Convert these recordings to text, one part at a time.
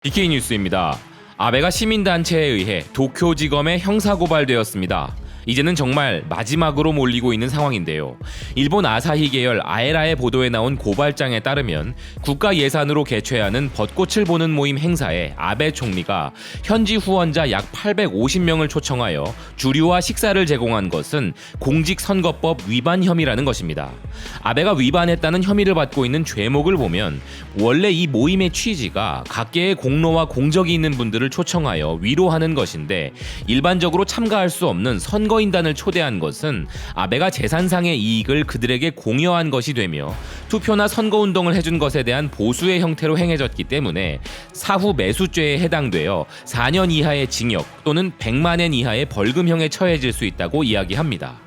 DK 뉴스입니다. 아베가 시민단체에 의해 도쿄지검에 형사고발되었습니다. 이제는 정말 마지막으로 몰리고 있는 상황인데요. 일본 아사히 계열 아에라의 보도에 나온 고발장에 따르면 국가 예산으로 개최하는 벚꽃을 보는 모임 행사에 아베 총리가 현지 후원자 약 850명을 초청하여 주류와 식사를 제공한 것은 공직선거법 위반 혐의라는 것입니다. 아베가 위반했다는 혐의를 받고 있는 죄목을 보면 원래 이 모임의 취지가 각계의 공로와 공적이 있는 분들을 초청하여 위로하는 것인데 일반적으로 참가할 수 없는 선거인단을 초대한 것은 아베가 재산상의 이익을 그들에게 공여한 것이 되며 투표나 선거운동을 해준 것에 대한 보수의 형태로 행해졌기 때문에 사후 매수죄에 해당되어 4년 이하의 징역 또는 100만 엔 이하의 벌금형에 처해질 수 있다고 이야기합니다.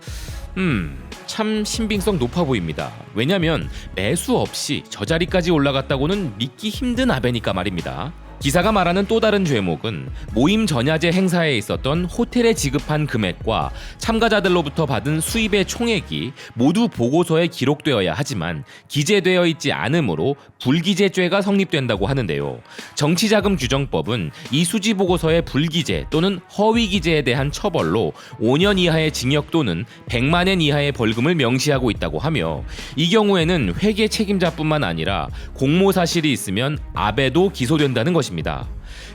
참 신빙성 높아 보입니다. 왜냐면 매수 없이 저 자리까지 올라갔다고는 믿기 힘든 아베니까 말입니다. 기사가 말하는 또 다른 죄목은 모임 전야제 행사에 있었던 호텔에 지급한 금액과 참가자들로부터 받은 수입의 총액이 모두 보고서에 기록되어야 하지만 기재되어 있지 않으므로 불기재죄가 성립된다고 하는데요. 정치자금 규정법은 이 수지 보고서의 불기재 또는 허위 기재에 대한 처벌로 5년 이하의 징역 또는 100만 엔 이하의 벌금을 명시하고 있다고 하며 이 경우에는 회계 책임자뿐만 아니라 공모 사실이 있으면 아베도 기소된다는 것입니다.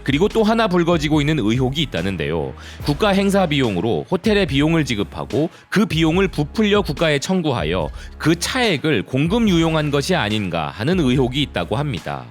그리고 또 하나 불거지고 있는 의혹이 있다는데요. 국가 행사 비용으로 호텔의 비용을 지급하고 그 비용을 부풀려 국가에 청구하여 그 차액을 공금 유용한 것이 아닌가 하는 의혹이 있다고 합니다.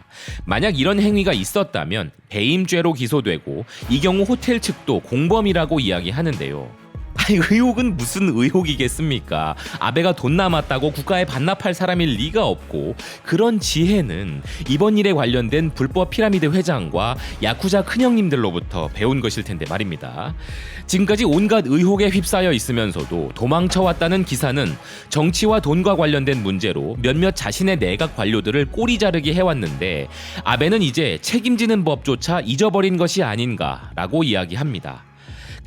만약 이런 행위가 있었다면 배임죄로 기소되고 이 경우 호텔 측도 공범이라고 이야기하는데요. 의혹은 무슨 의혹이겠습니까? 아베가 돈 남았다고 국가에 반납할 사람일 리가 없고 그런 지혜는 이번 일에 관련된 불법 피라미드 회장과 야쿠자 큰형님들로부터 배운 것일 텐데 말입니다. 지금까지 온갖 의혹에 휩싸여 있으면서도 도망쳐왔다는 기사는 정치와 돈과 관련된 문제로 몇몇 자신의 내각 관료들을 꼬리 자르게 해왔는데 아베는 이제 책임지는 법조차 잊어버린 것이 아닌가라고 이야기합니다.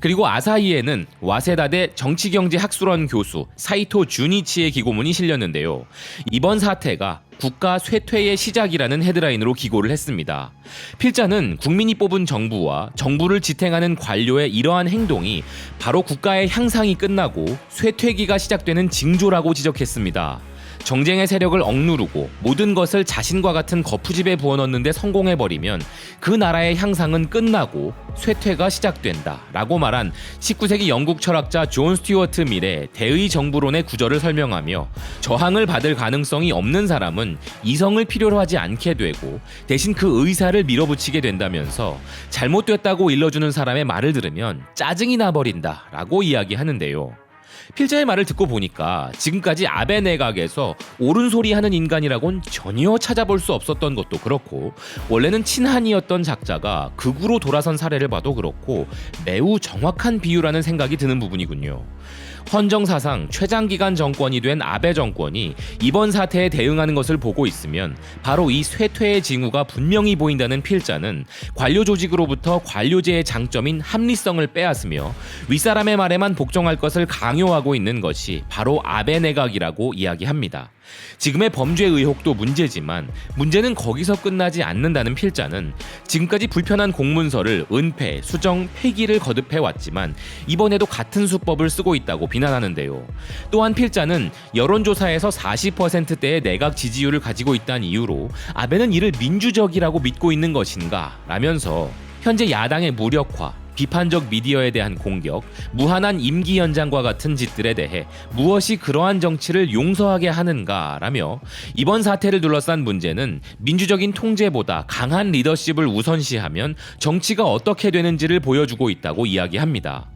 그리고 아사히에는 와세다대 정치경제학술원 교수 사이토 주니치의 기고문이 실렸는데요. 이번 사태가 국가 쇠퇴의 시작이라는 헤드라인으로 기고를 했습니다. 필자는 국민이 뽑은 정부와 정부를 지탱하는 관료의 이러한 행동이 바로 국가의 향상이 끝나고 쇠퇴기가 시작되는 징조라고 지적했습니다. 정쟁의 세력을 억누르고 모든 것을 자신과 같은 거푸집에 부어넣는데 성공해버리면 그 나라의 향상은 끝나고 쇠퇴가 시작된다 라고 말한 19세기 영국 철학자 존 스튜어트 밀의 대의 정부론의 구절을 설명하며 저항을 받을 가능성이 없는 사람은 이성을 필요로 하지 않게 되고 대신 그 의사를 밀어붙이게 된다면서 잘못됐다고 일러주는 사람의 말을 들으면 짜증이 나버린다 라고 이야기하는데요. 필자의 말을 듣고 보니까 지금까지 아베 내각에서 옳은 소리 하는 인간이라곤 전혀 찾아볼 수 없었던 것도 그렇고 원래는 친한이었던 작자가 극우로 돌아선 사례를 봐도 그렇고 매우 정확한 비유라는 생각이 드는 부분이군요. 헌정사상 최장기간 정권이 된 아베 정권이 이번 사태에 대응하는 것을 보고 있으면 바로 이 쇠퇴의 징후가 분명히 보인다는 필자는 관료 조직으로부터 관료제의 장점인 합리성을 빼앗으며 윗사람의 말에만 복종할 것을 강요하고 있는 것이 바로 아베 내각이라고 이야기합니다. 지금의 범죄 의혹도 문제지만 문제는 거기서 끝나지 않는다는 필자는 지금까지 불편한 공문서를 은폐, 수정, 폐기를 거듭해왔지만 이번에도 같은 수법을 쓰고 있다고 비난하는데요. 또한 필자는 여론조사에서 40%대의 내각 지지율을 가지고 있다는 이유로 아베는 이를 민주적이라고 믿고 있는 것인가 라면서 현재 야당의 무력화, 비판적 미디어에 대한 공격, 무한한 임기 연장과 같은 짓들에 대해 무엇이 그러한 정치를 용서하게 하는가라며 이번 사태를 둘러싼 문제는 민주적인 통제보다 강한 리더십을 우선시하면 정치가 어떻게 되는지를 보여주고 있다고 이야기합니다.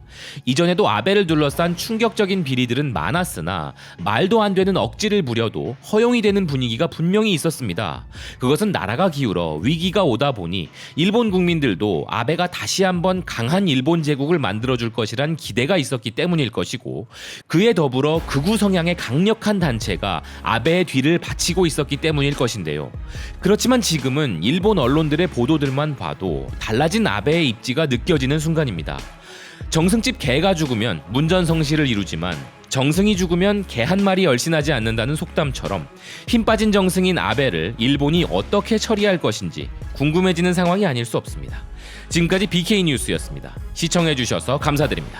이전에도 아베를 둘러싼 충격적인 비리들은 많았으나 말도 안 되는 억지를 부려도 허용이 되는 분위기가 분명히 있었습니다. 그것은 나라가 기울어 위기가 오다 보니 일본 국민들도 아베가 다시 한번 강한 일본 제국을 만들어줄 것이란 기대가 있었기 때문일 것이고 그에 더불어 극우 성향의 강력한 단체가 아베의 뒤를 바치고 있었기 때문일 것인데요. 그렇지만 지금은 일본 언론들의 보도들만 봐도 달라진 아베의 입지가 느껴지는 순간입니다. 정승집 개가 죽으면 문전성시를 이루지만 정승이 죽으면 개 한 마리 얼씬하지 않는다는 속담처럼 힘 빠진 정승인 아베를 일본이 어떻게 처리할 것인지 궁금해지는 상황이 아닐 수 없습니다. 지금까지 BK 뉴스였습니다. 시청해주셔서 감사드립니다.